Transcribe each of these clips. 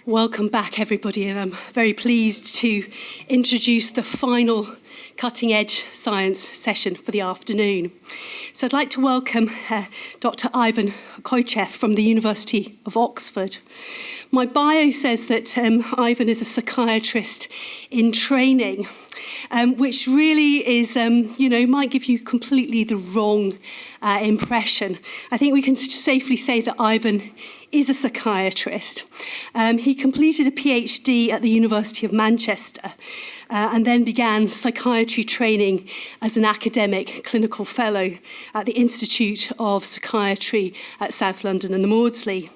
Welcome back, everybody, and I'm very pleased to introduce the final cutting-edge science session for the afternoon. So I'd like to welcome Dr. Ivan Koychev from the University of Oxford. My bio says that Ivan is a psychiatrist in training, which really is, might give you completely the wrong impression. I think we can safely say that Ivan is a psychiatrist. He completed a PhD at the University of Manchester and then began psychiatry training as an academic clinical fellow at the Institute of Psychiatry at South London and the Maudsley.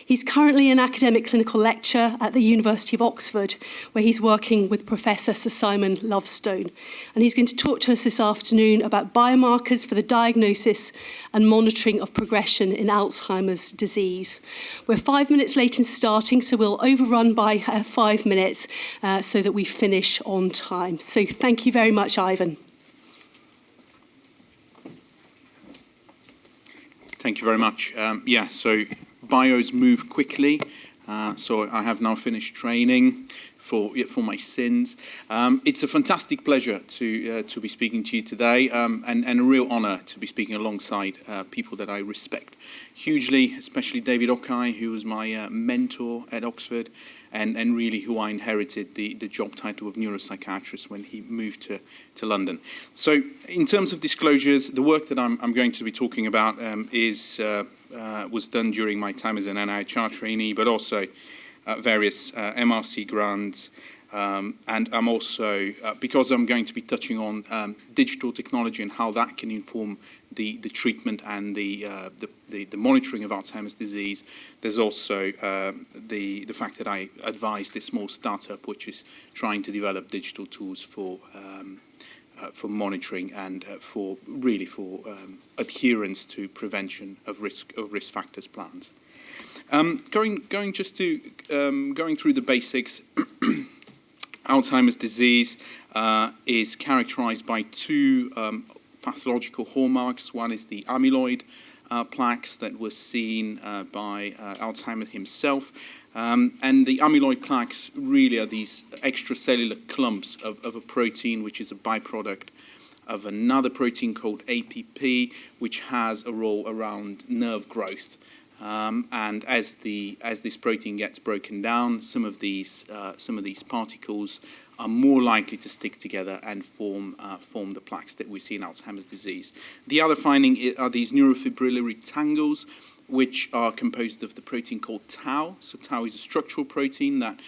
He's currently an academic clinical lecturer at the University of Oxford, where he's working with Professor Sir Simon Lovestone. And he's going to talk to us this afternoon about biomarkers for the diagnosis and monitoring of progression in Alzheimer's disease. We're 5 minutes late in starting, so we'll overrun by 5 minutes so that we finish on time. So thank you very much, Ivan. Thank you very much. So bios move quickly, so I have now finished training for my sins. It's a fantastic pleasure to be speaking to you today, and a real honour to be speaking alongside people that I respect hugely, especially David Ockey, who was my mentor at Oxford, and really who I inherited the job title of neuropsychiatrist when he moved to London. So in terms of disclosures, the work that I'm going to be talking about was done during my time as an NIHR trainee, but also various MRC grants. And I'm also, because I'm going to be touching on digital technology and how that can inform the treatment and the monitoring of Alzheimer's disease, there's also the fact that I advise this small startup which is trying to develop digital tools for monitoring and for adherence to prevention of risk factors plans. Going through the basics. Alzheimer's disease is characterized by two pathological hallmarks. One is the amyloid plaques that were seen by Alzheimer himself. And the amyloid plaques really are these extracellular clumps of a protein which is a byproduct of another protein called APP, which has a role around nerve growth. And as this protein gets broken down, some of these particles are more likely to stick together and form the plaques that we see in Alzheimer's disease. The other finding are these neurofibrillary tangles, which are composed of the protein called tau. So tau is a structural protein that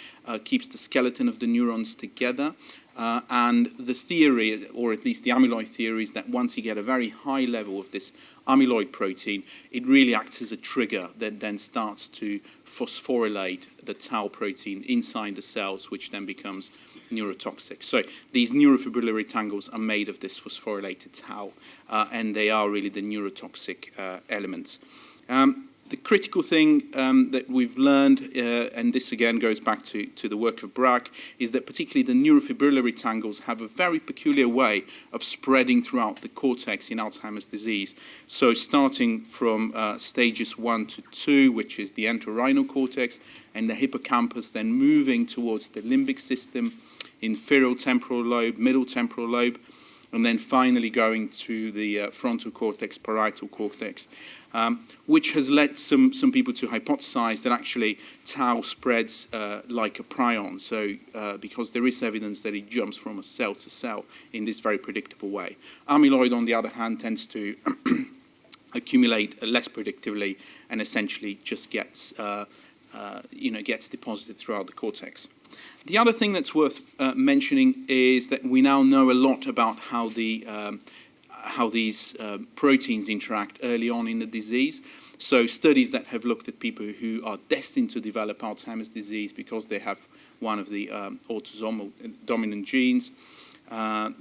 keeps the skeleton of the neurons together. And the theory, or at least the amyloid theory, is that once you get a very high level of this amyloid protein, it really acts as a trigger that then starts to phosphorylate the tau protein inside the cells, which then becomes neurotoxic. So these neurofibrillary tangles are made of this phosphorylated tau, and they are really the neurotoxic elements. The critical thing that we've learned, and this again goes back to the work of Brack, is that particularly the neurofibrillary tangles have a very peculiar way of spreading throughout the cortex in Alzheimer's disease. So starting from stages 1 to 2, which is the entorhinal cortex and the hippocampus, then moving towards the limbic system, inferior temporal lobe, middle temporal lobe, and then finally going to the frontal cortex, parietal cortex, which has led some people to hypothesize that actually tau spreads like a prion. So because there is evidence that it jumps from a cell to cell in this very predictable way. Amyloid, on the other hand, tends to accumulate less predictably and essentially just gets deposited throughout the cortex. The other thing that's worth mentioning is that we now know a lot about how these proteins interact early on in the disease. So studies that have looked at people who are destined to develop Alzheimer's disease because they have one of the autosomal dominant genes.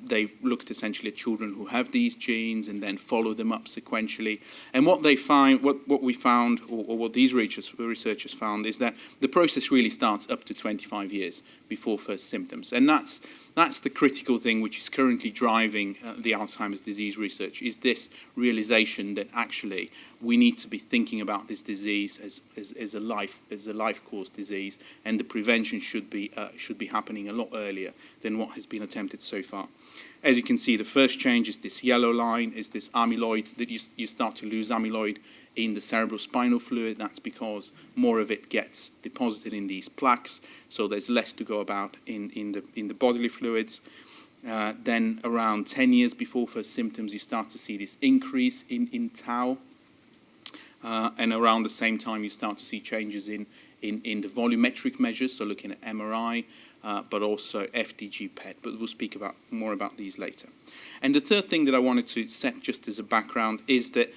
They've looked essentially at children who have these genes and then follow them up sequentially. And what they find, what we found, or what these researchers found, is that the process really starts up to 25 years before first symptoms. And that's the critical thing which is currently driving the Alzheimer's disease research, is this realization that actually we need to be thinking about this disease as a life-course disease, and the prevention should be happening a lot earlier than what has been attempted so far. As you can see, the first change is this yellow line, is this amyloid, that you start to lose amyloid in the cerebrospinal fluid. That's because more of it gets deposited in these plaques, so there's less to go about in the bodily fluids. Then around 10 years before first symptoms, you start to see this increase in tau. And around the same time, you start to see changes in the volumetric measures, so looking at MRI, but also FDG PET. But we'll speak more about these later. And the third thing that I wanted to set just as a background is that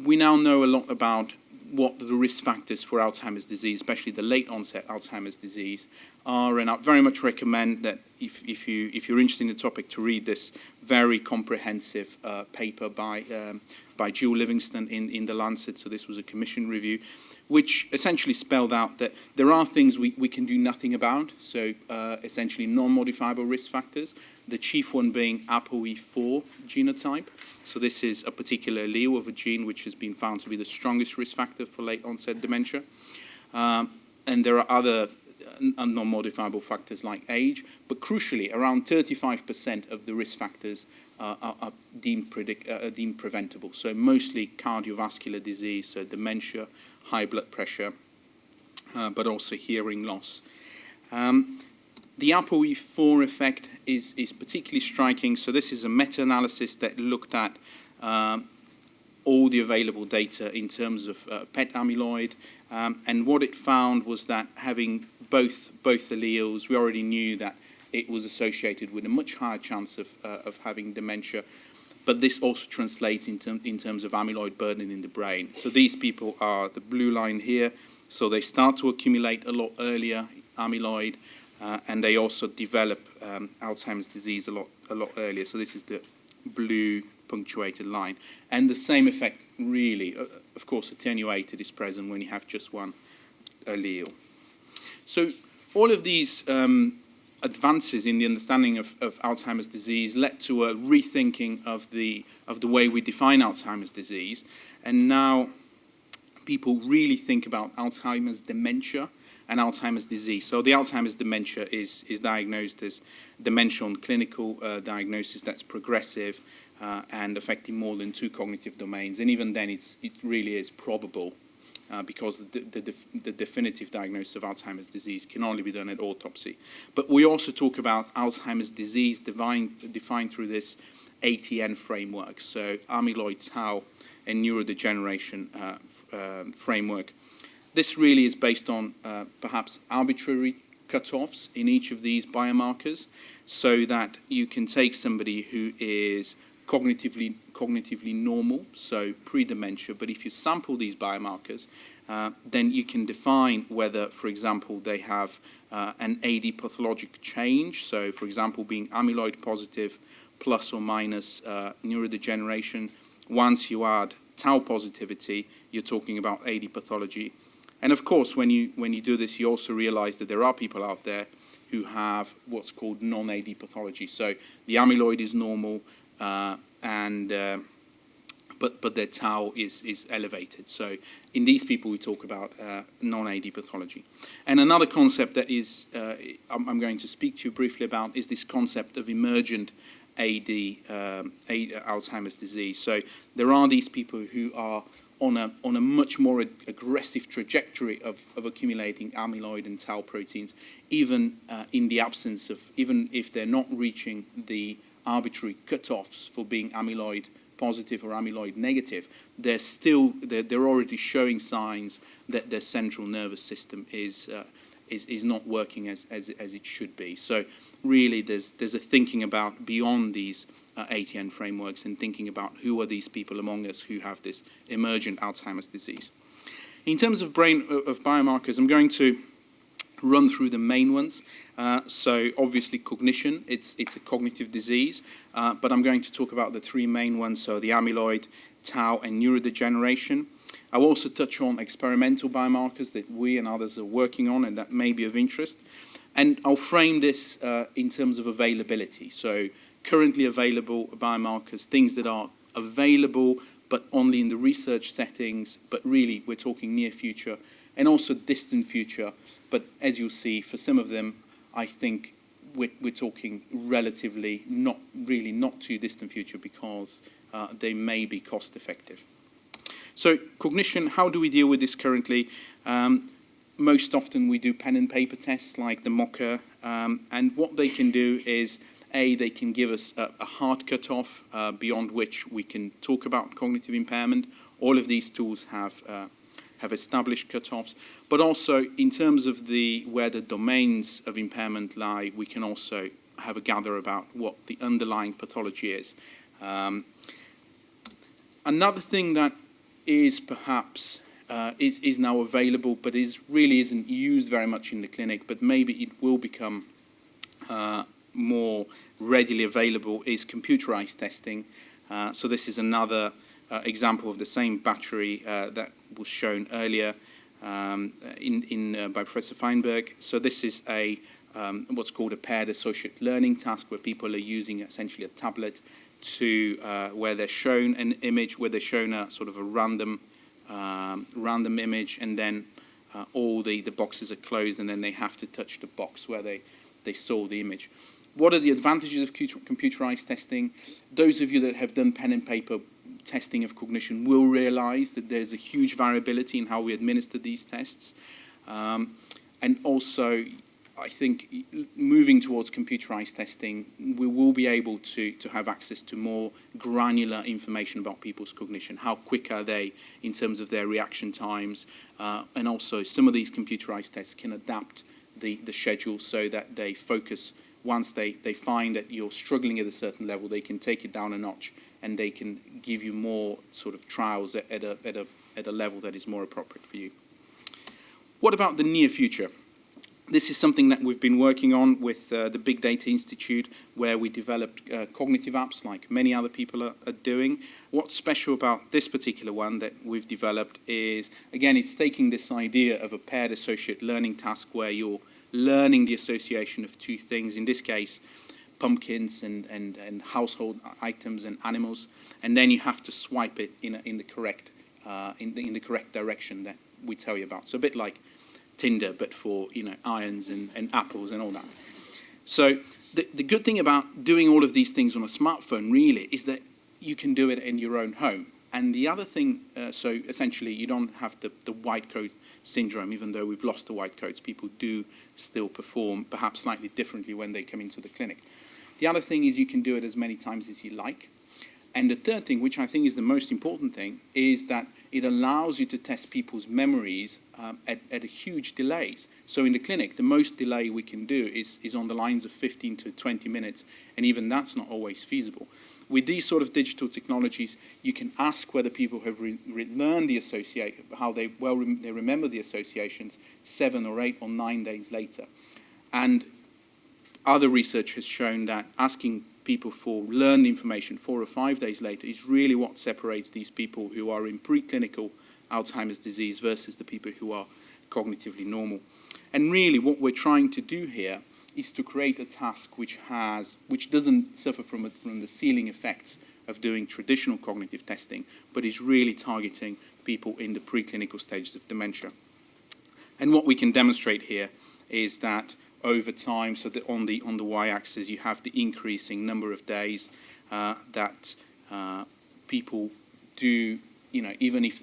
we now know a lot about what the risk factors for Alzheimer's disease, especially the late onset Alzheimer's disease, are, and I very much recommend that if you're interested in the topic, to read this very comprehensive paper by Jill Livingston in the Lancet. So this was a commission review, which essentially spelled out that there are things we can do nothing about. So essentially non-modifiable risk factors. The chief one being ApoE4 genotype. So this is a particular allele of a gene which has been found to be the strongest risk factor for late onset dementia. And there are other non-modifiable factors like age, but crucially, around 35% of the risk factors are deemed preventable. So mostly cardiovascular disease, so dementia, high blood pressure, but also hearing loss. The ApoE4 effect is particularly striking. So this is a meta-analysis that looked at all the available data in terms of PET amyloid, and what it found was that having both alleles, we already knew that it was associated with a much higher chance of having dementia, but this also translates in terms of amyloid burden in the brain. So these people are the blue line here, so they start to accumulate a lot earlier amyloid, and they also develop Alzheimer's disease a lot earlier. So this is the blue punctuated line. And the same effect really, of course, attenuated is present when you have just one allele. So all of these advances in the understanding of Alzheimer's disease led to a rethinking of the way we define Alzheimer's disease. And now people really think about Alzheimer's dementia and Alzheimer's disease. So the Alzheimer's dementia is diagnosed as dementia on clinical diagnosis that's progressive and affecting more than 2 cognitive domains. And even then, it really is probable because the definitive diagnosis of Alzheimer's disease can only be done at autopsy. But we also talk about Alzheimer's disease defined through this ATN framework, so amyloid, tau, and neurodegeneration framework. This really is based on perhaps arbitrary cutoffs in each of these biomarkers, so that you can take somebody who is cognitively normal, so pre-dementia, but if you sample these biomarkers, then you can define whether, for example, they have an AD pathologic change, so for example, being amyloid positive plus or minus neurodegeneration. Once you add tau positivity, you're talking about AD pathology. And of course, when you do this, you also realize that there are people out there who have what's called non-AD pathology. So the amyloid is normal, but their tau is elevated. So in these people, we talk about non-AD pathology. And another concept that is I'm going to speak to you briefly about is this concept of emergent AD Alzheimer's disease. So there are these people who are on a much more aggressive trajectory of accumulating amyloid and tau proteins, even in the absence of, even if they're not reaching the arbitrary cutoffs for being amyloid positive or amyloid negative, they're already showing signs that their central nervous system is not working as it should be. So really, there's a thinking about beyond these ATN frameworks and thinking about who are these people among us who have this emergent Alzheimer's disease. In terms of biomarkers, I'm going to run through the main ones. So obviously cognition, it's a cognitive disease, but I'm going to talk about the 3 main ones, so the amyloid, tau, and neurodegeneration. I'll also touch on experimental biomarkers that we and others are working on and that may be of interest. And I'll frame this in terms of availability. So currently available biomarkers, things that are available but only in the research settings, but really we're talking near future and also distant future. But as you'll see, for some of them, I think we're talking relatively not too distant future, because they may be cost effective. So cognition, how do we deal with this currently? Most often we do pen and paper tests like the Mocker, and what they can do is, they can give us a hard cutoff beyond which we can talk about cognitive impairment. All of these tools have established cutoffs, but also in terms of where the domains of impairment lie, we can also have a gather about what the underlying pathology is. Another thing that is perhaps is now available, but really isn't used very much in the clinic, but maybe it will become more readily available, is computerized testing. So this is another example of the same battery that was shown earlier by Professor Feinberg. So this is what's called a paired associate learning task, where people are using essentially a tablet to where they're shown an image, where they're shown a sort of a random image, and then all the boxes are closed, and then they have to touch the box where they saw the image. What are the advantages of computerized testing? Those of you that have done pen and paper testing of cognition will realize that there's a huge variability in how we administer these tests. And also, I think moving towards computerized testing, we will be able to have access to more granular information about people's cognition. How quick are they in terms of their reaction times? And also, some of these computerized tests can adapt the schedule so that they focus. Once they find that you're struggling at a certain level, they can take it down a notch, and they can give you more sort of trials at a level that is more appropriate for you. What about the near future? This is something that we've been working on with the Big Data Institute, where we developed cognitive apps like many other people are doing. What's special about this particular one that we've developed is, again, it's taking this idea of a paired associate learning task where you're learning the association of two things, in this case, pumpkins and household items and animals, and then you have to swipe it in the correct direction that we tell you about. So a bit like Tinder, but for irons and apples and all that. So the good thing about doing all of these things on a smartphone really is that you can do it in your own home. And the other thing, so essentially you don't have the white coat syndrome. Even though we've lost the white coats, people do still perform perhaps slightly differently when they come into the clinic. The other thing is you can do it as many times as you like. And the third thing, which I think is the most important thing, is that it allows you to test people's memories at a huge delays. So in the clinic, the most delay we can do is on the lines of 15 to 20 minutes, and even that's not always feasible. With these sort of digital technologies, you can ask whether people have learned the how they remember the associations 7 or 8 or 9 days later. And other research has shown that asking people for learned information 4 or 5 days later is really what separates these people who are in preclinical Alzheimer's disease versus the people who are cognitively normal. And really what we're trying to do here is to create a task which doesn't suffer from the ceiling effects of doing traditional cognitive testing, but is really targeting people in the preclinical stages of dementia. And what we can demonstrate here is that over time, so that on the y-axis you have the increasing number of days that people do, even if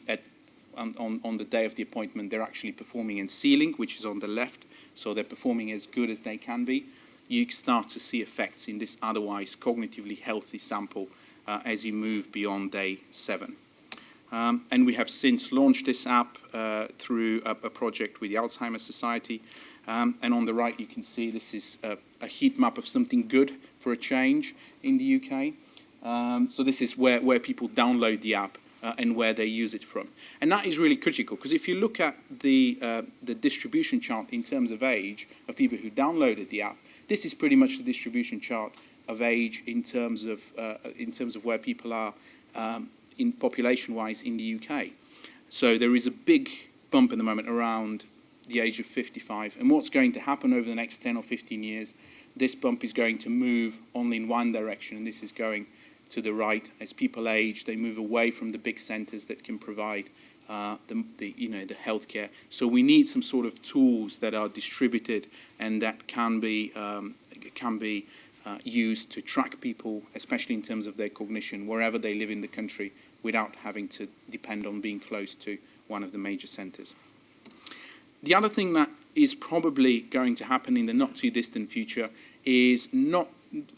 on the day of the appointment they're actually performing in ceiling, which is on the left, so they're performing as good as they can be. You start to see effects in this otherwise cognitively healthy sample as you move beyond day 7. And we have since launched this app through a project with the Alzheimer's Society. And on the right, you can see this is a heat map of something good for a change in the UK. So this is where people download the app and where they use it from. And that is really critical, because if you look at the distribution chart in terms of age of people who downloaded the app, this is pretty much the distribution chart of age in terms of where people are in population-wise in the UK. So there is a big bump at the moment around the age of 55. And what's going to happen over the next 10 or 15 years, this bump is going to move only in one direction, and this is going to the right. As people age, they move away from the big centres that can provide the healthcare. So we need some sort of tools that are distributed and that can be used to track people, especially in terms of their cognition, wherever they live in the country, without having to depend on being close to one of the major centres. The other thing that is probably going to happen in the not too distant future is not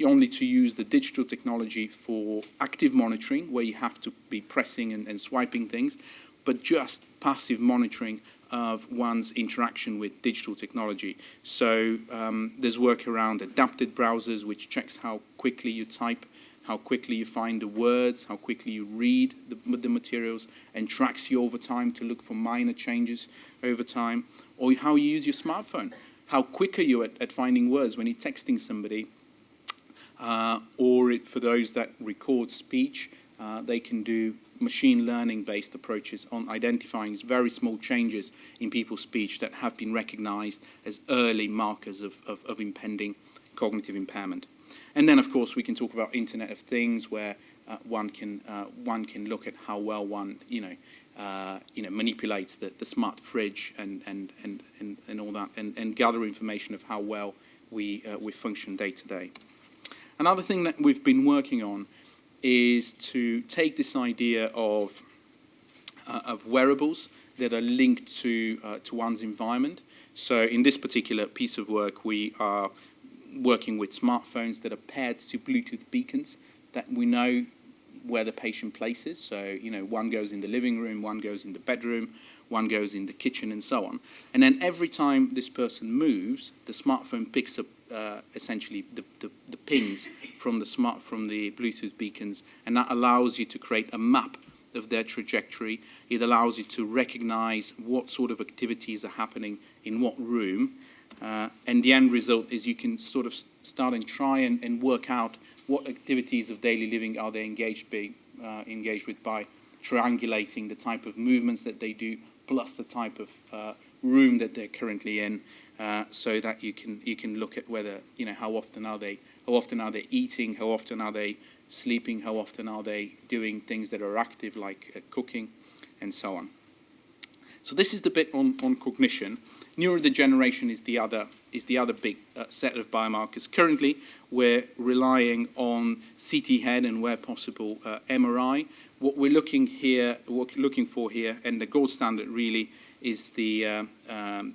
only to use the digital technology for active monitoring, where you have to be pressing and swiping things, but just passive monitoring of one's interaction with digital technology. So there's work around adapted browsers, which checks how quickly you type, how quickly you find the words, how quickly you read the materials, and tracks you over time to look for minor changes over time, or how you use your smartphone. How quick are you at finding words when you're texting somebody, for those that record speech, they can do machine learning-based approaches on identifying very small changes in people's speech that have been recognized as early markers of impending cognitive impairment. And then, of course, we can talk about Internet of Things, where one can look at how well one manipulates the smart fridge and all that, and gather information of how well we function day to day. Another thing that we've been working on is to take this idea of wearables that are linked to one's environment. So in this particular piece of work, we are working with smartphones that are paired to Bluetooth beacons that we know where the patient places. So, one goes in the living room, one goes in the bedroom, one goes in the kitchen, and so on. And then every time this person moves, the smartphone picks up essentially the pings from the Bluetooth beacons, and that allows you to create a map of their trajectory. It allows you to recognize what sort of activities are happening in what room, and the end result is you can sort of start and try and work out what activities of daily living are they engaged with by triangulating the type of movements that they do plus the type of room that they're currently in, so that you can look at whether how often are they eating, how often are they sleeping, how often are they doing things that are active like cooking, and so on. So this is the bit on cognition. Neurodegeneration is the other big set of biomarkers. Currently, we're relying on CT head and, where possible, MRI. What we're looking for here, and the gold standard really, is the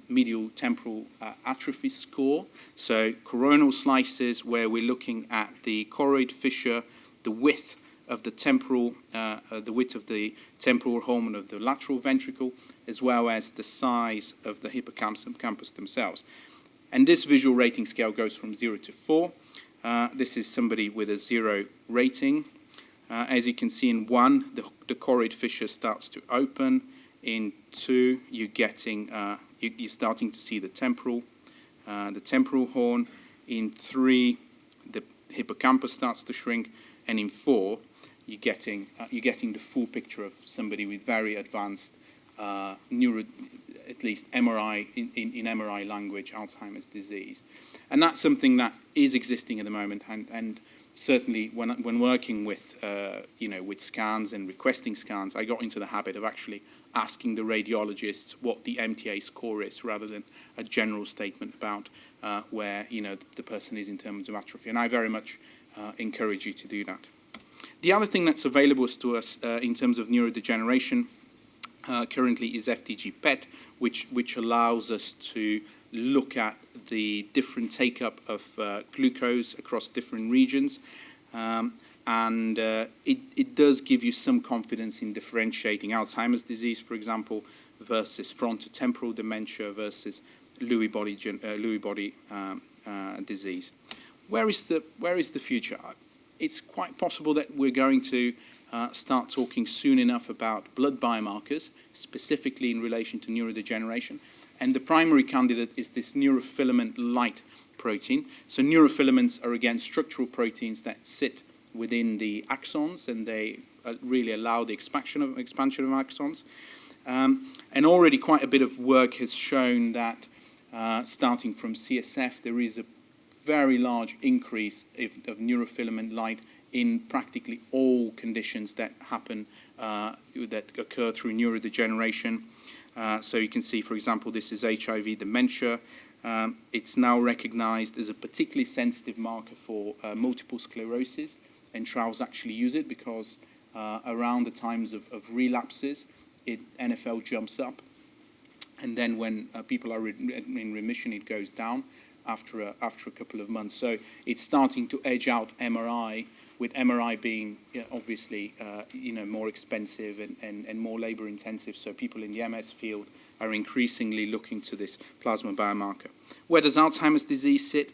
medial temporal atrophy score. So coronal slices, where we're looking at the choroid fissure, the width of the temporal hormone of the lateral ventricle, as well as the size of the hippocampus themselves. And this visual rating scale goes from 0 to 4. This is somebody with a 0 rating. As you can see, in 1, the choroid fissure starts to open. In 2, you're starting to see the temporal horn. In 3, the hippocampus starts to shrink, and in 4, you're getting the full picture of somebody with very advanced at least MRI, in MRI language, Alzheimer's disease. And that's something that is existing at the moment, and certainly when working with scans and requesting scans, I got into the habit of actually asking the radiologists what the MTA score is, rather than a general statement about where the person is in terms of atrophy. And I very much encourage you to do that. The other thing that's available to us in terms of neurodegeneration currently is FDG PET, which allows us to look at the different take-up of glucose across different regions. And it does give you some confidence in differentiating Alzheimer's disease, for example, versus frontotemporal dementia versus Lewy body disease. Where is the future? It's quite possible that we're going to start talking soon enough about blood biomarkers, specifically in relation to neurodegeneration. And the primary candidate is this neurofilament light protein. So neurofilaments are, again, structural proteins that sit within the axons, and they really allow the expansion of axons. And already quite a bit of work has shown that starting from CSF, there is a very large increase of neurofilament light in practically all conditions that happen, that occur through neurodegeneration. So you can see, for example, this is HIV dementia. It's now recognized as a particularly sensitive marker for multiple sclerosis, and trials actually use it because around the times of relapses, NFL jumps up, and then when people are in remission, it goes down after a couple of months. So it's starting to edge out MRI, with MRI being obviously more expensive and more labor intensive. So people in the MS field are increasingly looking to this plasma biomarker. Where does Alzheimer's disease sit?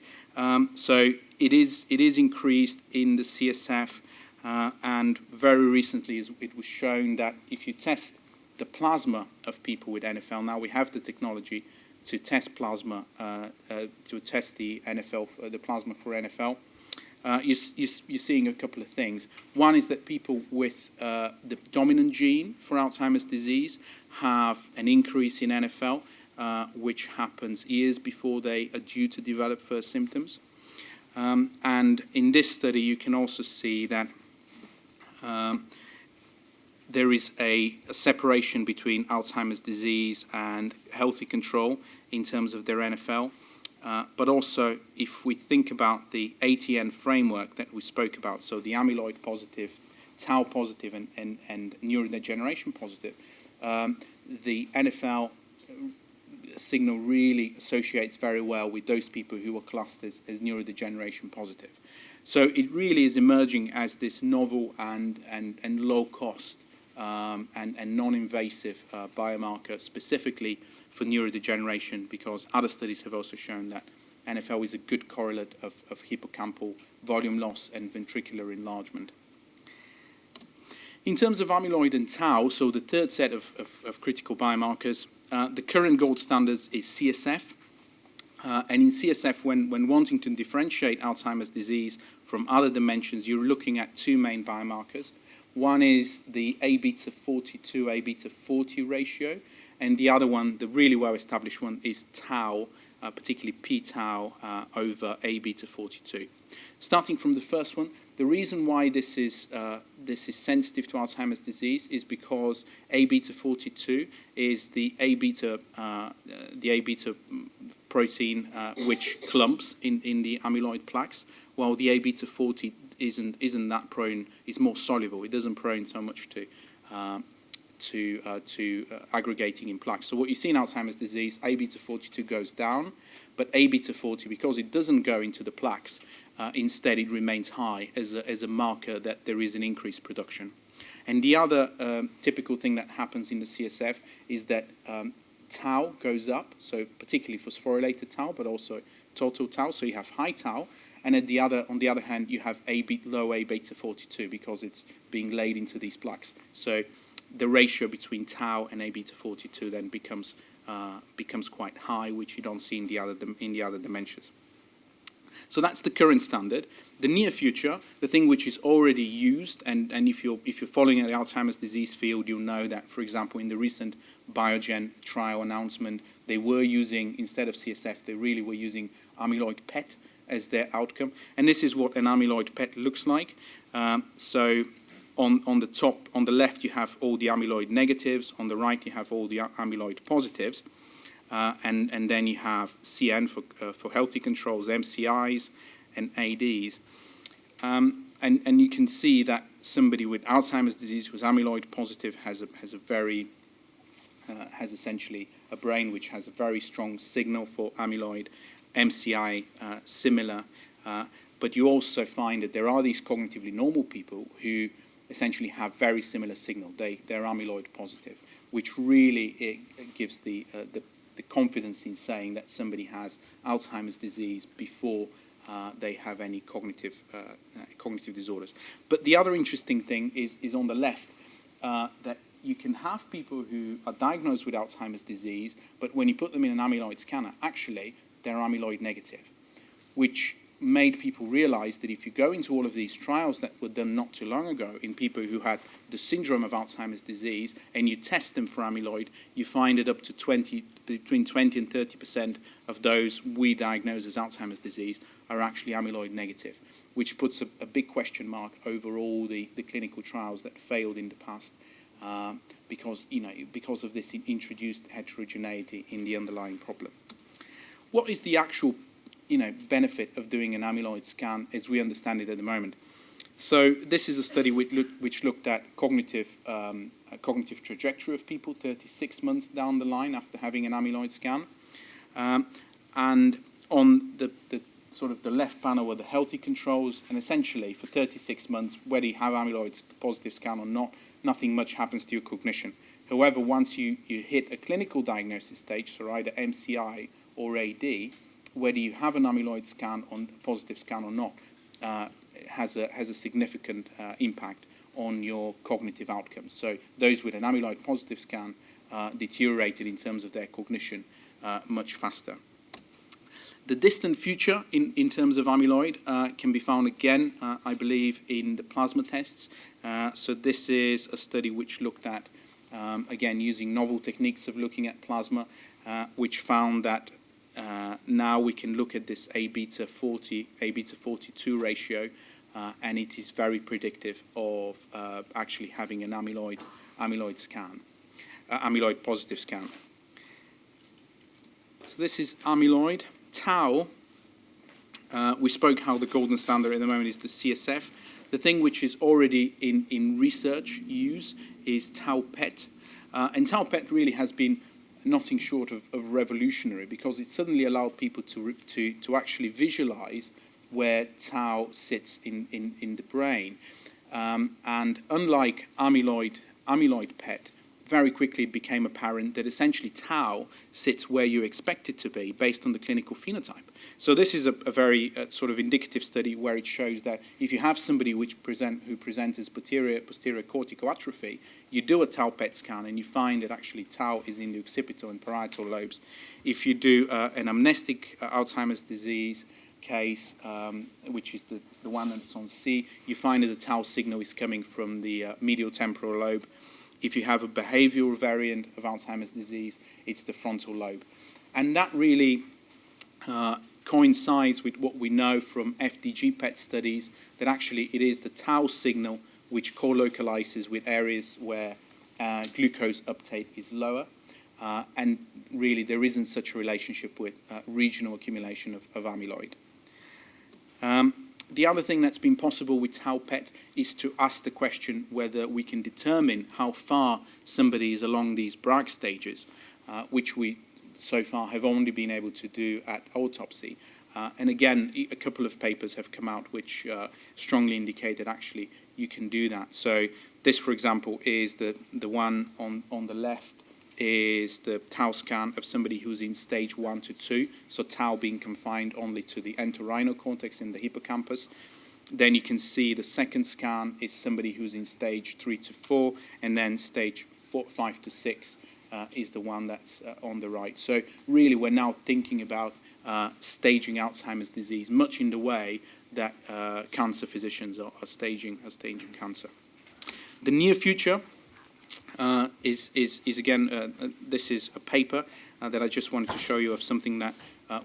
So it is increased in the CSF, and very recently it was shown that if you test the plasma of people with NFL, now we have the technology to test plasma, to test the plasma for NFL. You're seeing a couple of things. One is that people with the dominant gene for Alzheimer's disease have an increase in NFL, which happens years before they are due to develop first symptoms. And in this study, you can also see that there is a separation between Alzheimer's disease and healthy control in terms of their NFL. But also, if we think about the ATN framework that we spoke about, so the amyloid positive, tau positive, and neurodegeneration positive, the NFL signal really associates very well with those people who are classed as neurodegeneration positive. So it really is emerging as this novel and low-cost and non-invasive biomarker specifically for neurodegeneration, because other studies have also shown that NFL is a good correlate of hippocampal volume loss and ventricular enlargement. In terms of amyloid and tau, so the third set of critical biomarkers, the current gold standards is CSF. And in CSF, when wanting to differentiate Alzheimer's disease from other dementias, you're looking at two main biomarkers. One is the A-beta 42, A-beta 40 ratio, and the other one, the really well-established one, is tau, particularly p-tau over A-beta 42. Starting from the first one, the reason why this is sensitive to Alzheimer's disease is because A-beta 42 is the A-beta protein which clumps in the amyloid plaques, while the A-beta 40 isn't that prone. It's more soluble. It doesn't prone so much to aggregating in plaques. So what you see in Alzheimer's disease, A-beta 42 goes down, but A-beta 40, because it doesn't go into the plaques, instead it remains high as a marker that there is an increased production. And the other typical thing that happens in the CSF is that tau goes up, so particularly phosphorylated tau, but also total tau. So you have high tau, and on the other hand, you have low A-beta 42 because it's being laid into these plaques. So the ratio between tau and A-beta 42 then becomes quite high, which you don't see in the other dementias. So that's the current standard. The near future, the thing which is already used, and if you're following the Alzheimer's disease field, you'll know that, for example, in the recent Biogen trial announcement, they were using, instead of CSF, they really were using amyloid PET as their outcome. And this is what an amyloid PET looks like. So on the top, on the left, you have all the amyloid negatives. On the right, you have all the amyloid positives. And then you have CN for healthy controls, MCIs, and ADs. And you can see that somebody with Alzheimer's disease who's amyloid positive has essentially a brain which has a very strong signal for amyloid, MCI similar. But you also find that there are these cognitively normal people who essentially have very similar signal. They're amyloid positive, which really gives the confidence in saying that somebody has Alzheimer's disease before they have any cognitive disorders. But the other interesting thing is on the left, that you can have people who are diagnosed with Alzheimer's disease, but when you put them in an amyloid scanner, actually they're amyloid negative, which made people realize that if you go into all of these trials that were done not too long ago in people who had the syndrome of Alzheimer's disease and you test them for amyloid, you find it up to between 20 and 30% of those we diagnose as Alzheimer's disease are actually amyloid negative. which puts a big question mark over all the clinical trials that failed in the past because of this introduced heterogeneity in the underlying problem. What is the actual benefit of doing an amyloid scan as we understand it at the moment? So this is a study which looked at cognitive trajectory of people 36 months down the line after having an amyloid scan. And on the sort of the left panel were the healthy controls, and essentially for 36 months, whether you have amyloid positive scan or not, nothing much happens to your cognition. However, once you hit a clinical diagnosis stage, so either MCI or AD, whether you have an amyloid scan on positive scan or not, has a significant impact on your cognitive outcomes. So those with an amyloid positive scan deteriorated in terms of their cognition much faster. The distant future in terms of amyloid can be found again, I believe, in the plasma tests. So this is a study which looked at, again, using novel techniques of looking at plasma, which found that now we can look at this A-beta 42 ratio, and it is very predictive of actually having an amyloid scan, amyloid positive scan. So this is amyloid. Tau, we spoke how the golden standard at the moment is the CSF. The thing which is already in research use is tau PET. And tau PET really has been nothing short of revolutionary, because it suddenly allowed people to actually visualize where tau sits in the brain. And unlike amyloid PET, very quickly it became apparent that essentially tau sits where you expect it to be based on the clinical phenotype. So this is a very sort of indicative study where it shows that if you have somebody who presents as posterior cortical atrophy, you do a tau PET scan and you find that actually tau is in the occipital and parietal lobes. If you do an amnestic Alzheimer's disease case, which is the one that's on C, you find that the tau signal is coming from the medial temporal lobe. If you have a behavioral variant of Alzheimer's disease, it's the frontal lobe. And that really coincides with what we know from FDG PET studies, that actually it is the tau signal which co-localizes with areas where glucose uptake is lower. And really there isn't such a relationship with regional accumulation of amyloid. The other thing that's been possible with tau PET is to ask the question whether we can determine how far somebody is along these Bragg stages, which we so far have only been able to do at autopsy. And again, a couple of papers have come out which strongly indicate that actually you can do that. So this, for example, is the one on the left is the tau scan of somebody who's in stage 1 to 2, so tau being confined only to the entorhinal cortex in the hippocampus. Then you can see the second scan is somebody who's in stage 3 to 4, and then stage 5 to 6 is the one that's on the right. So really we're now thinking about staging Alzheimer's disease much in the way that cancer physicians are staging cancer. The near future is again, this is a paper that I just wanted to show you of something that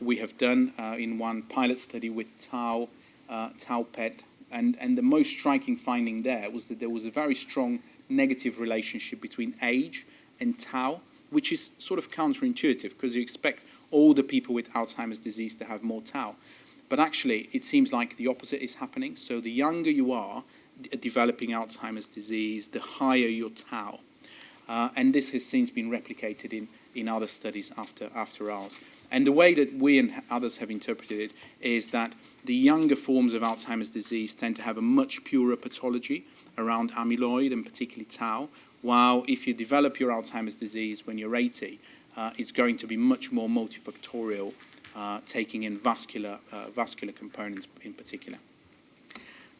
we have done in one pilot study with tau PET, and the most striking finding there was that there was a very strong negative relationship between age and tau, which is sort of counterintuitive because you expect all the people with Alzheimer's disease to have more tau. But actually, it seems like the opposite is happening. So the younger you are developing Alzheimer's disease, the higher your tau. And this has since been replicated in other studies after ours. And the way that we and others have interpreted it is that the younger forms of Alzheimer's disease tend to have a much purer pathology around amyloid and particularly tau, while if you develop your Alzheimer's disease when you're 80, it's going to be much more multifactorial, taking in vascular components in particular.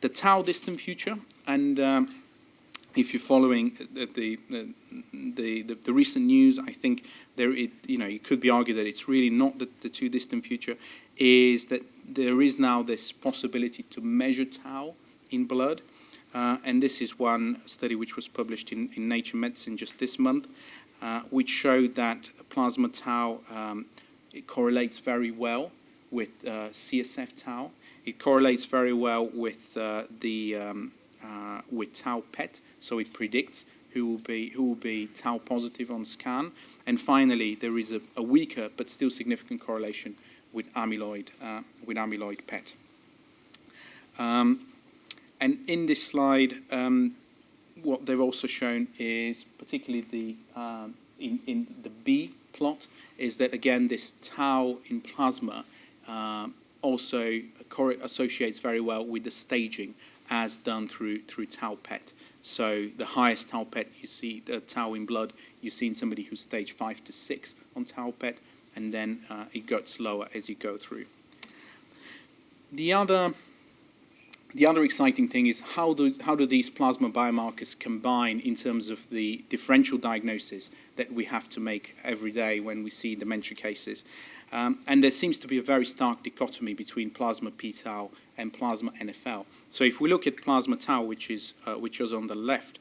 The tau distant future, and if you're following the recent news, I think it could be argued that it's really not the too distant future, is that there is now this possibility to measure tau in blood. And this is one study which was published in Nature Medicine just this month, which showed that plasma tau it correlates very well with CSF tau. It correlates very well with with tau PET, so it predicts who will be tau positive on scan. And finally, there is a weaker but still significant correlation with amyloid PET. And in this slide, what they've also shown is, particularly in the B plot, is that again this tau in plasma also associates very well with the staging as done through tau PET. So the highest tau PET you see, the tau in blood, you see in somebody who's stage 5 to 6 on tau PET, and then it gets lower as you go through. The other exciting thing is how do these plasma biomarkers combine in terms of the differential diagnosis that we have to make every day when we see dementia cases. And there seems to be a very stark dichotomy between plasma p-tau and plasma NFL. So if we look at plasma tau, which is on the left,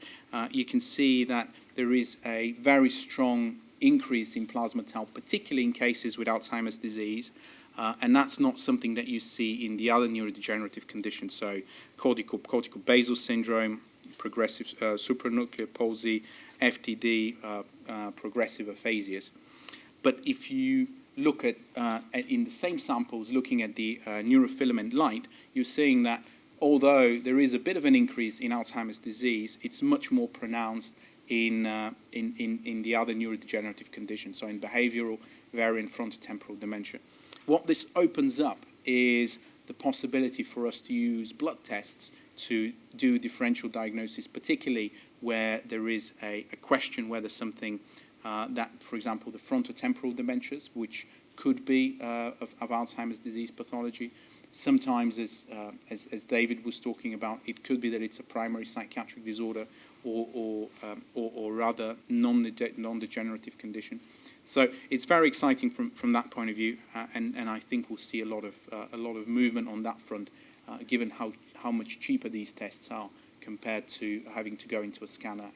you can see that there is a very strong increase in plasma tau, particularly in cases with Alzheimer's disease. And that's not something that you see in the other neurodegenerative conditions, so cortical basal syndrome, progressive supranuclear palsy, FTD, progressive aphasias. But if you look at in the same samples, looking at the neurofilament light, you're seeing that although there is a bit of an increase in Alzheimer's disease, it's much more pronounced in the other neurodegenerative conditions, so in behavioral, variant frontotemporal dementia. What this opens up is the possibility for us to use blood tests to do differential diagnosis, particularly where there is a question whether something that, for example, the frontotemporal dementias, which could be of Alzheimer's disease pathology. Sometimes, as David was talking about, it could be that it's a primary psychiatric disorder or rather non-degenerative condition. So it's very exciting from that point of view, and I think we'll see a lot of movement on that front, given how much cheaper these tests are compared to having to go into a scanner,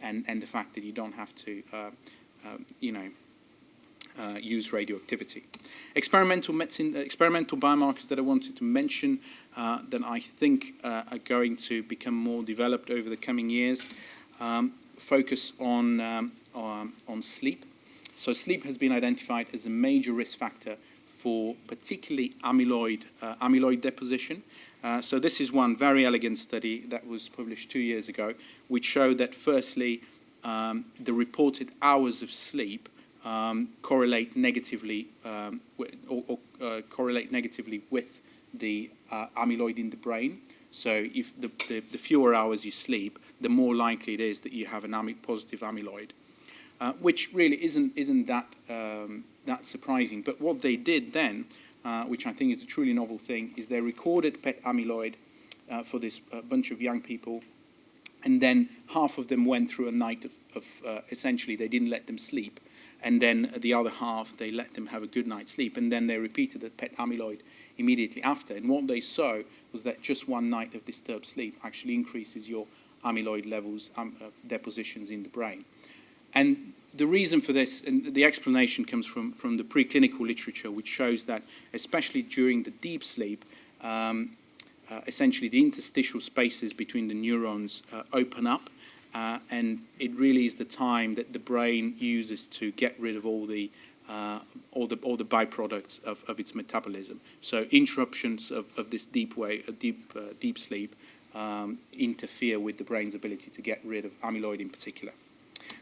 and the fact that you don't have to use radioactivity. Experimental biomarkers that I wanted to mention that I think are going to become more developed over the coming years focus on sleep. So sleep has been identified as a major risk factor for particularly amyloid deposition. So this is one very elegant study that was published 2 years ago, which showed that firstly, the reported hours of sleep correlate negatively correlate negatively with the amyloid in the brain. So if the fewer hours you sleep, the more likely it is that you have an positive amyloid. Which really isn't that surprising. But what they did then, which I think is a truly novel thing, is they recorded PET amyloid for this bunch of young people, and then half of them went through a night of essentially they didn't let them sleep, and then the other half they let them have a good night's sleep, and then they repeated the PET amyloid immediately after. And what they saw was that just one night of disturbed sleep actually increases your amyloid levels, depositions in the brain. And the reason for this, and the explanation comes from the preclinical literature, which shows that especially during the deep sleep, essentially the interstitial spaces between the neurons open up, and it really is the time that the brain uses to get rid of all the byproducts of its metabolism. So interruptions of this deep sleep interfere with the brain's ability to get rid of amyloid in particular.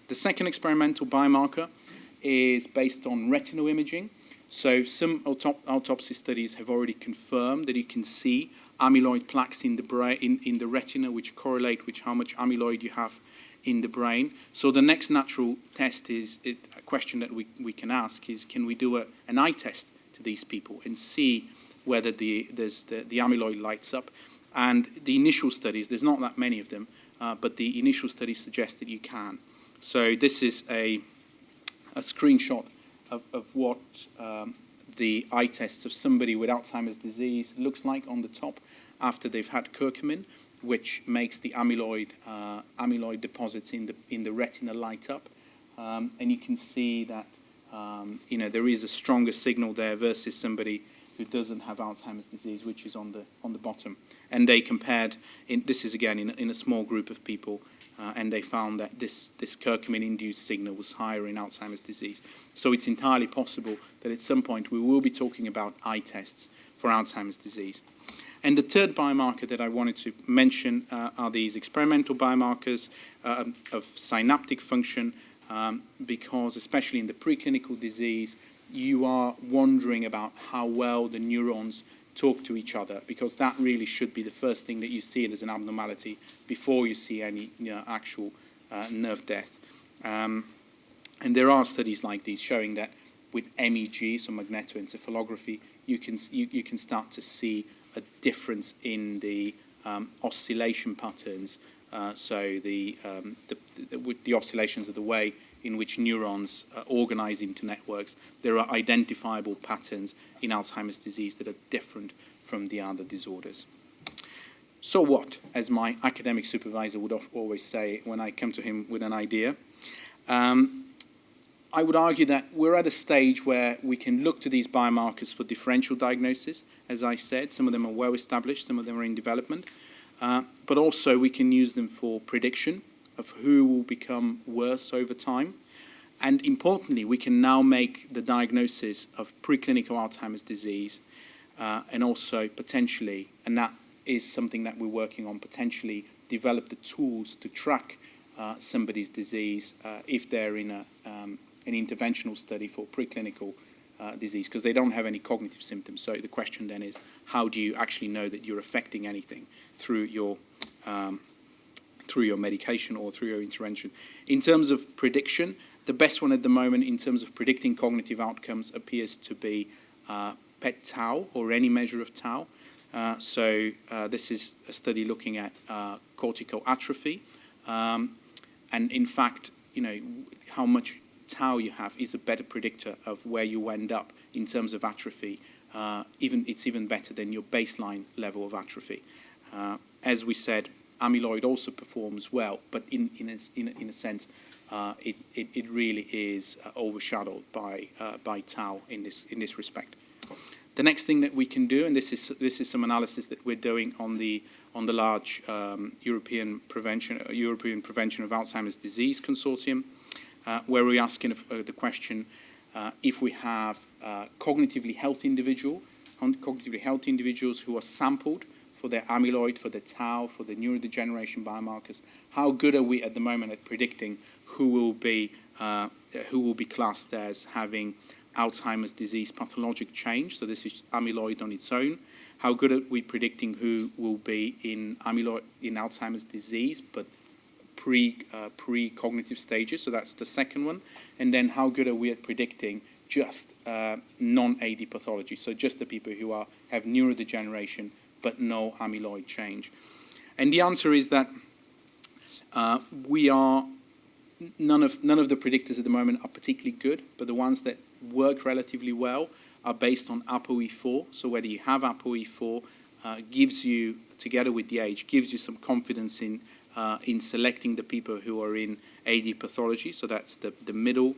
The second experimental biomarker is based on retinal imaging. So some autopsy studies have already confirmed that you can see amyloid plaques in the brain, in the retina, which correlate with how much amyloid you have in the brain. So the next natural test is a question that we can ask is, can we do an eye test to these people and see whether the amyloid lights up? And the initial studies, there's not that many of them, but the initial studies suggest that you can. So this is a screenshot of what the eye tests of somebody with Alzheimer's disease looks like on the top after they've had curcumin, which makes the amyloid deposits in the retina light up, and you can see that there is a stronger signal there versus somebody who doesn't have Alzheimer's disease, which is on the bottom. And they compared, this is again in a small group of people, and they found that this curcumin-induced signal was higher in Alzheimer's disease. So it's entirely possible that at some point we will be talking about eye tests for Alzheimer's disease. And the third biomarker that I wanted to mention are these experimental biomarkers of synaptic function, because especially in the preclinical disease, you are wondering about how well the neurons talk to each other, because that really should be the first thing that you see it as an abnormality before you see any actual nerve death. And there are studies like these showing that with MEG, so magnetoencephalography, you can start to see a difference in the oscillation patterns. So with the oscillations of the way in which neurons organize into networks, there are identifiable patterns in Alzheimer's disease that are different from the other disorders. So what, as my academic supervisor would always say when I come to him with an idea, I would argue that we're at a stage where we can look to these biomarkers for differential diagnosis. As I said, some of them are well established, some of them are in development, but also we can use them for prediction of who will become worse over time. And importantly, we can now make the diagnosis of preclinical Alzheimer's disease and also potentially, and that is something that we're working on, potentially develop the tools to track somebody's disease if they're in an interventional study for preclinical disease, because they don't have any cognitive symptoms. So the question then is, how do you actually know that you're affecting anything through your medication or through your intervention? In terms of prediction, the best one at the moment in terms of predicting cognitive outcomes appears to be PET tau, or any measure of tau. So this is a study looking at cortical atrophy. And in fact, how much tau you have is a better predictor of where you end up in terms of atrophy. It's even better than your baseline level of atrophy. As we said, amyloid also performs well, but in a sense, it really is overshadowed by tau in this respect. The next thing that we can do, and this is some analysis that we're doing on the large European Prevention of Alzheimer's Disease Consortium, where we're asking the question if we have cognitively healthy individuals who are sampled for their amyloid, for their tau, for the neurodegeneration biomarkers, how good are we at the moment at predicting who will be classed as having Alzheimer's disease pathologic change? So this is amyloid on its own. How good are we predicting who will be in Alzheimer's disease, but pre-cognitive stages? So that's the second one. And then how good are we at predicting just non-AD pathology? So just the people who have neurodegeneration but no amyloid change. And the answer is that none of the predictors at the moment are particularly good, but the ones that work relatively well are based on ApoE4. So whether you have ApoE4 gives you, together with the age, gives you some confidence in selecting the people who are in AD pathology. So that's the middle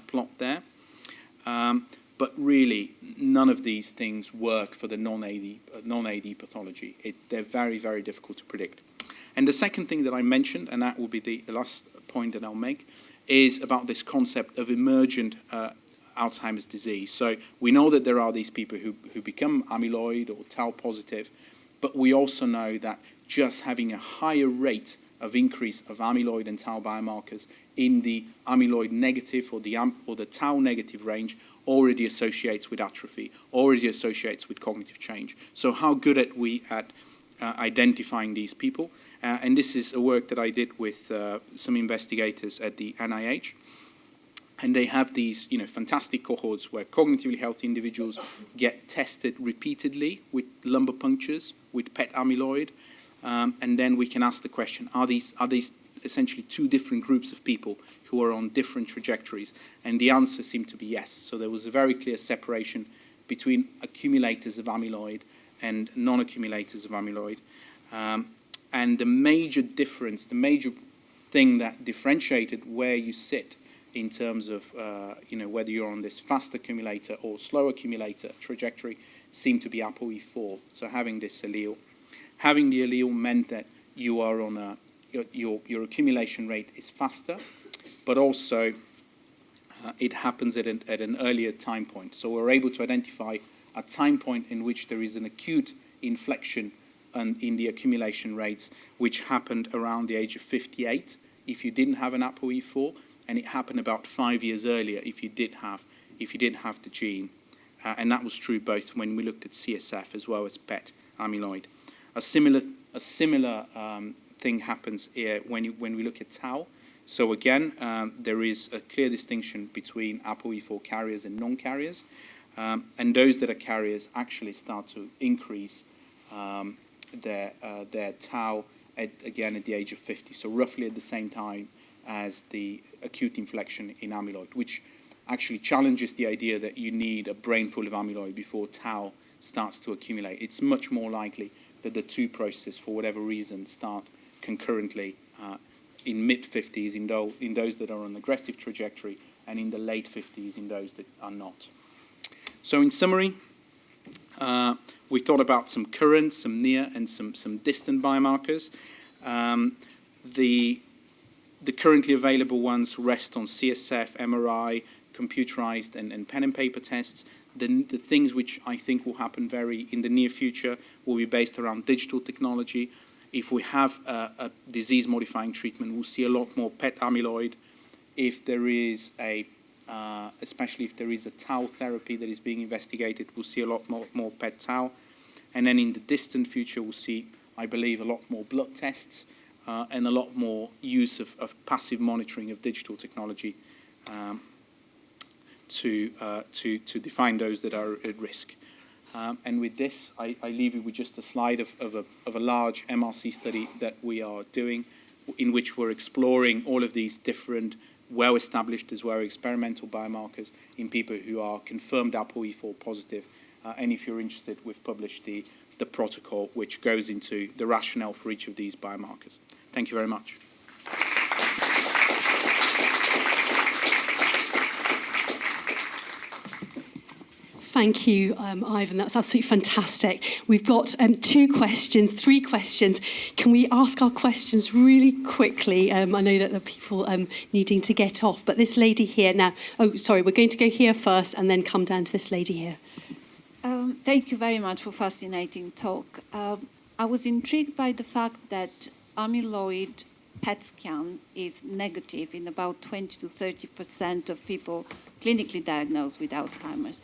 plot there. But really, none of these things work for the non-AD pathology. They're very, very difficult to predict. And the second thing that I mentioned, and that will be the last point that I'll make, is about this concept of emergent Alzheimer's disease. So we know that there are these people who become amyloid or tau positive, but we also know that just having a higher rate of increase of amyloid and tau biomarkers in the amyloid negative or the tau negative range already associates with atrophy, already associates with cognitive change. So how good are we at identifying these people? And this is a work that I did with some investigators at the NIH. And they have these fantastic cohorts where cognitively healthy individuals get tested repeatedly with lumbar punctures, with PET amyloid. And then we can ask the question, are these essentially two different groups of people who are on different trajectories? And the answer seemed to be yes. So there was a very clear separation between accumulators of amyloid and non-accumulators of amyloid. And the major difference, the major thing that differentiated where you sit in terms of whether you're on this fast accumulator or slow accumulator trajectory seemed to be ApoE4. So having this allele. Having the allele meant that you are on your accumulation rate is faster, but also it happens at an earlier time point. So we're able to identify a time point in which there is an acute inflection in the accumulation rates, which happened around the age of 58 if you didn't have an ApoE4, and it happened about 5 years earlier if you did have the gene. And that was true both when we looked at CSF as well as PET amyloid. A similar thing happens here when we look at tau. So again, there is a clear distinction between ApoE4 carriers and non-carriers, and those that are carriers actually start to increase their tau again at the age of 50. So roughly at the same time as the acute inflection in amyloid, which actually challenges the idea that you need a brain full of amyloid before tau starts to accumulate. It's much more likely that the two processes, for whatever reason, start concurrently in mid-50s in those that are on an aggressive trajectory, and in the late 50s in those that are not. So in summary, we thought about some current, some near, and some distant biomarkers. The currently available ones rest on CSF, MRI, computerized and pen and paper tests. The things which I think will happen in the near future will be based around digital technology. If we have a disease-modifying treatment, we'll see a lot more PET amyloid. If there is especially if there is a tau therapy that is being investigated, we'll see a lot more PET tau. And then in the distant future, we'll see, I believe, a lot more blood tests and a lot more use of passive monitoring of digital technology to define those that are at risk. And with this, I leave you with just a slide of a large MRC study that we are doing, in which we're exploring all of these different well-established as well experimental biomarkers in people who are confirmed ApoE4 positive. And if you're interested, we've published the protocol which goes into the rationale for each of these biomarkers. Thank you very much. Thank you, Ivan. That's absolutely fantastic. We've got three questions. Can we ask our questions really quickly? I know that there are people needing to get off, but this lady here now. Oh, sorry, we're going to go here first and then come down to this lady here. Thank you very much for a fascinating talk. I was intrigued by the fact that amyloid PET scan is negative in about 20 to 30% of people clinically diagnosed with Alzheimer's.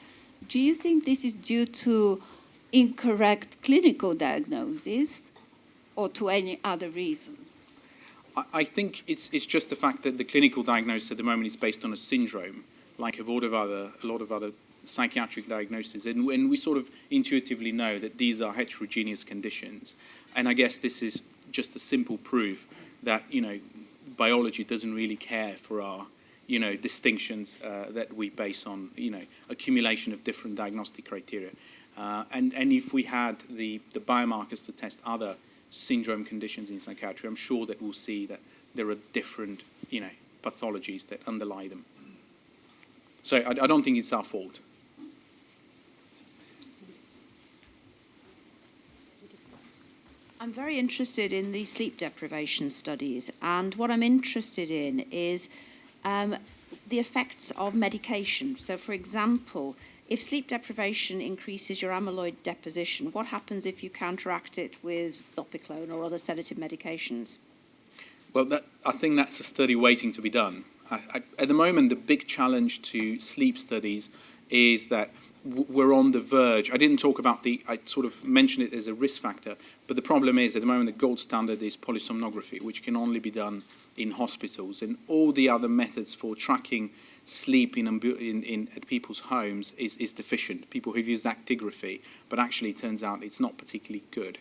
Do you think this is due to incorrect clinical diagnosis or to any other reason? I think it's just the fact that the clinical diagnosis at the moment is based on a syndrome, like a lot of other psychiatric diagnoses. And when we sort of intuitively know that these are heterogeneous conditions, and I guess this is just a simple proof that, biology doesn't really care for our distinctions that we base on, accumulation of different diagnostic criteria. And if we had the biomarkers to test other syndrome conditions in psychiatry, I'm sure that we'll see that there are different, pathologies that underlie them. So I don't think it's our fault. I'm very interested in these sleep deprivation studies, and what I'm interested in is the effects of medication. So, for example, if sleep deprivation increases your amyloid deposition, what happens if you counteract it with zopiclone or other sedative medications? Well, I think that's a study waiting to be done. At the moment, the big challenge to sleep studies is that we're on the verge. I didn't talk about I sort of mentioned it as a risk factor, but the problem is at the moment the gold standard is polysomnography, which can only be done in hospitals, and all the other methods for tracking sleep at people's homes is deficient. People who've used actigraphy, but actually it turns out it's not particularly good.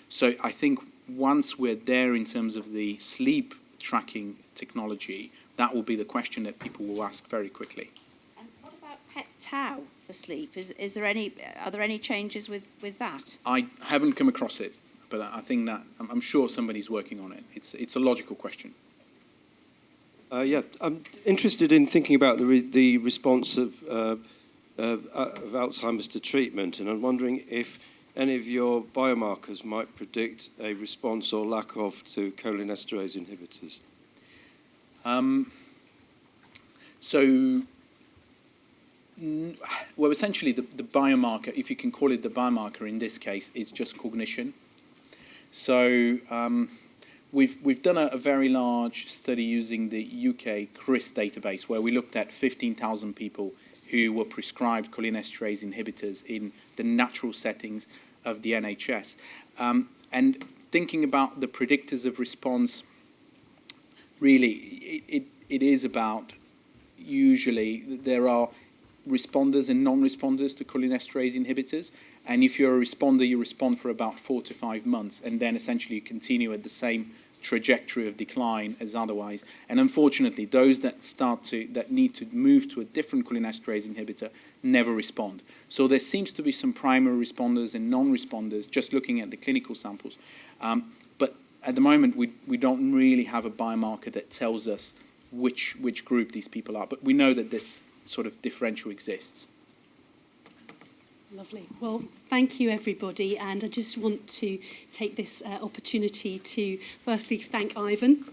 So I think once we're there in terms of the sleep tracking technology, that will be the question that people will ask very quickly. And what about PET tau for sleep? Are there any changes with that? I haven't come across it, but I think that I'm sure somebody's working on it. It's a logical question. Yeah, I'm interested in thinking about the response of Alzheimer's to treatment, and I'm wondering if any of your biomarkers might predict a response or lack of to cholinesterase inhibitors. Well, essentially, the biomarker, if you can call it the biomarker in this case, is just cognition. So we've done a very large study using the UK CRIS database, where we looked at 15,000 people who were prescribed cholinesterase inhibitors in the natural settings of the NHS. And thinking about the predictors of response, really, it is about, usually, there are responders and non-responders to cholinesterase inhibitors. And if you're a responder, you respond for about 4 to 5 months, and then essentially you continue at the same trajectory of decline as otherwise. And unfortunately, those that need to move to a different cholinesterase inhibitor never respond. So there seems to be some primary responders and non-responders, just looking at the clinical samples. But at the moment, we don't really have a biomarker that tells us which group these people are. But we know that this sort of differential exists. Lovely. Well, thank you, everybody. And I just want to take this opportunity to firstly thank Ivan